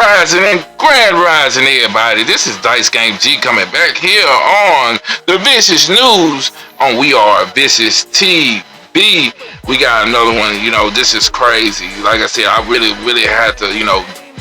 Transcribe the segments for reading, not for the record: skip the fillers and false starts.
Rising and Grand Rising, everybody. This is Dice Game G coming back here on the Vicious News on We Are VishusTv. We got another one. This is crazy. Like I said, I really had to,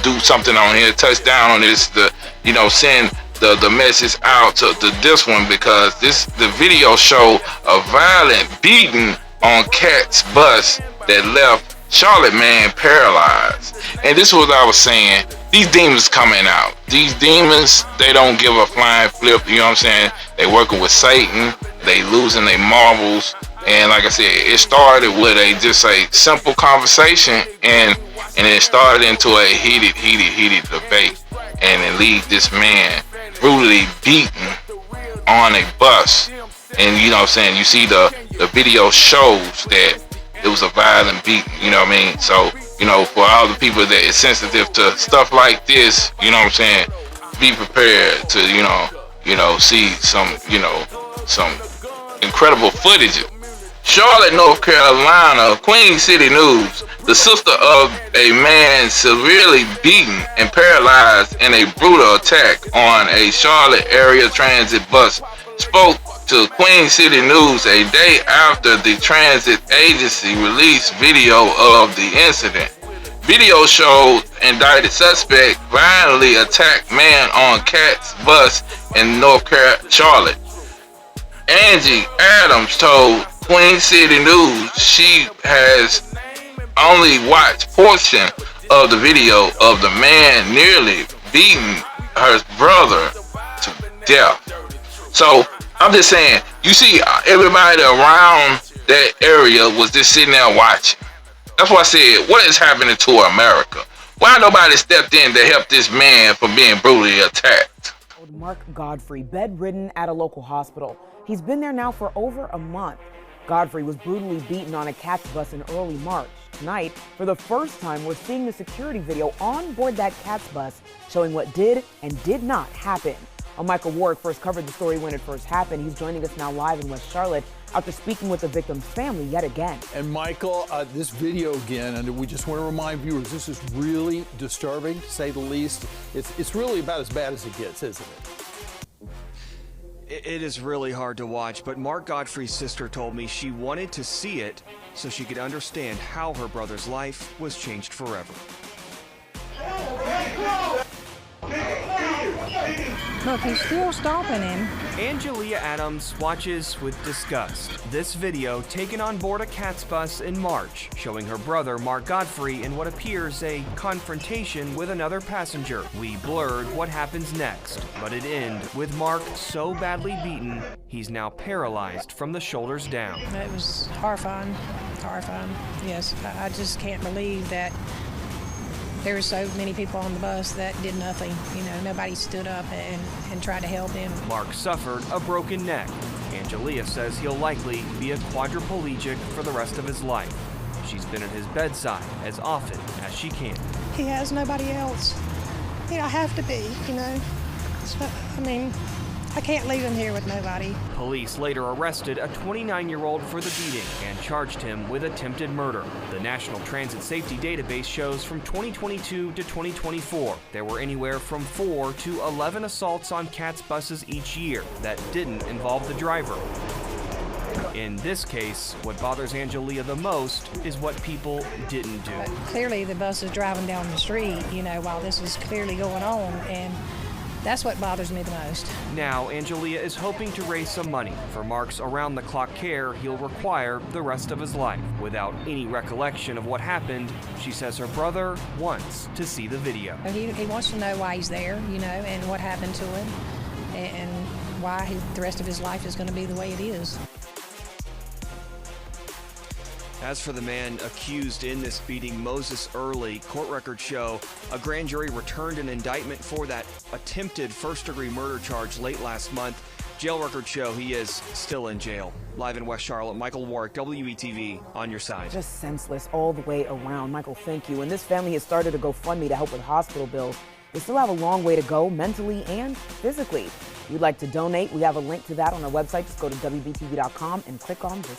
do something on here, touch down on this, send the message out to this one, because the video show a violent beating on Cat's bus that left Charlotte man paralyzed. And this is what I was saying. These demons coming out. These demons, they don't give a flying flip. You know what I'm saying? They working with Satan. They losing their marbles. And like I said, it started with a simple conversation, and it started into a heated debate. And it lead this man brutally beaten on a bus. And you know what I'm saying? You see the video shows that it was a violent beating, you know what I mean? So, for all the people that is sensitive to stuff like this, you know what I'm saying, be prepared to, see some incredible footage. Charlotte, North Carolina, Queen City News. The sister of a man severely beaten and paralyzed in a brutal attack on a Charlotte area transit bus spoke to Queen City News a day after the transit agency released video of the incident. Video showed indicted suspect violently attacked man on Cat's bus in Charlotte. Angie Adams told Queen City News she has only watched portion of the video of the man nearly beating her brother to death. So I'm just saying, you see everybody around that area was just sitting there watching. That's why I said, what is happening to America? Why nobody stepped in to help this man from being brutally attacked? Mark Godfrey, bedridden at a local hospital. He's been there now for over a month. Godfrey was brutally beaten on a Cat's bus in early March. Tonight, for the first time, we're seeing the security video on board that Cat's bus showing what did and did not happen. Michael Warwick first covered the story when it first happened. He's joining us now live in West Charlotte after speaking with the victim's family yet again. And Michael, this video again, and we just want to remind viewers, this is really disturbing, to say the least. It's really about as bad as it gets, isn't it? It is really hard to watch, but Mark Godfrey's sister told me she wanted to see it so she could understand how her brother's life was changed forever. Look, he's still stopping him. Angelia Adams watches with disgust. This video taken on board a Cat's bus in March, showing her brother Mark Godfrey in what appears a confrontation with another passenger. We blurred what happens next, but it ends with Mark so badly beaten, he's now paralyzed from the shoulders down. It was horrifying, yes. I just can't believe that there were so many people on the bus that did nothing. Nobody stood up and tried to help him. Mark suffered a broken neck. Angelia says he'll likely be a quadriplegic for the rest of his life. She's been at his bedside as often as she can. He has nobody else. I have to be, So, I can't leave him here with nobody. Police later arrested a 29-year-old for the beating and charged him with attempted murder. The National Transit Safety Database shows from 2022 to 2024, there were anywhere from 4 to 11 assaults on Cat's buses each year that didn't involve the driver. In this case, what bothers Angelia the most is what people didn't do. But clearly the bus is driving down the street, while this was clearly going on, and that's what bothers me the most. Now, Angelia is hoping to raise some money for Mark's around-the-clock care he'll require the rest of his life. Without any recollection of what happened, she says her brother wants to see the video. He wants to know why he's there, and what happened to him, and why the rest of his life is going to be the way it is. As for the man accused in this beating, Moses Early, court records show a grand jury returned an indictment for that attempted first-degree murder charge late last month. Jail records show he is still in jail. Live in West Charlotte, Michael Warwick, WETV, on your side. Just senseless all the way around. Michael, thank you. And this family has started a GoFundMe to help with hospital bills. They still have a long way to go, mentally and physically. If you'd like to donate, we have a link to that on our website. Just go to WBTV.com and click on this.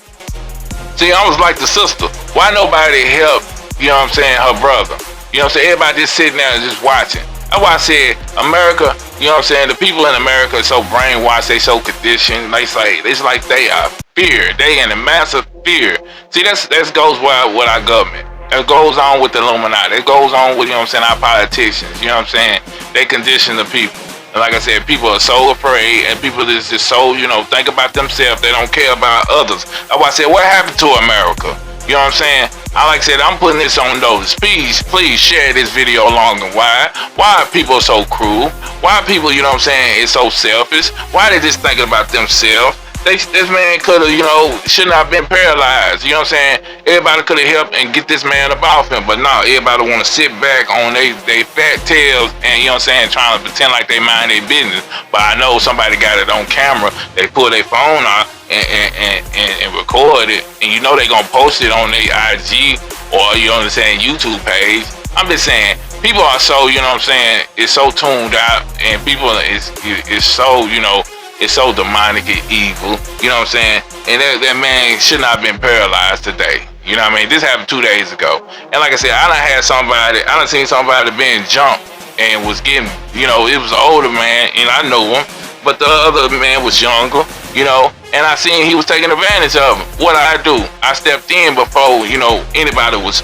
See, I was like the sister. Why nobody help, her brother? Everybody just sitting there and just watching. That's why I said America, you know what I'm saying? The people in America are so brainwashed, they so conditioned. It's like they are fear. They in a massive fear. See, that goes with our government. It goes on with the Illuminati. It goes on with, you know what I'm saying, our politicians. You know what I'm saying? They condition the people. And like I said, people are so afraid, and people is just so, you know, think about themselves. They don't care about others. That's why I said, what happened to America? You know what I'm saying? Like I said, I'm putting this on notice. Please share this video long and wide. Why are people so cruel? Why are people, you know what I'm saying, is so selfish? Why are they just thinking about themselves? This man could have, you know, shouldn't have been paralyzed. You know what I'm saying? Everybody could have helped and get this man up off him. But no, everybody want to sit back on they fat tails and, you know what I'm saying, trying to pretend like they mind their business. But I know somebody got it on camera. They pull their phone out and record it. And you know they going to post it on their IG or, you know what I'm saying, YouTube page. I'm just saying, people are so, you know what I'm saying, it's so tuned out. And people is so, you know, it's so demonic and evil, you know what I'm saying? And that man should not have been paralyzed today. You know what I mean? This happened 2 days ago. And like I said, I done seen somebody being jumped and was getting, you know, it was an older man and I know him, but the other man was younger, you know, and I seen he was taking advantage of him. What I do? I stepped in before, you know, anybody was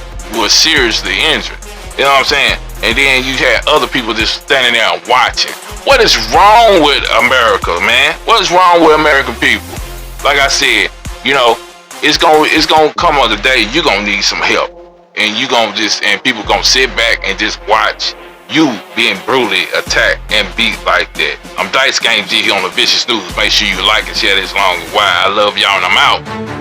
seriously injured. You know what I'm saying? And then you had other people just standing there watching. What is wrong with America, man? What is wrong with American people? Like I said, you know, it's gonna come on the day you're gonna need some help, and people gonna sit back and just watch you being brutally attacked and beat like that. I'm Dice Game G here on the Vicious News. Make sure you like and share this long and wide. I love y'all and I'm out.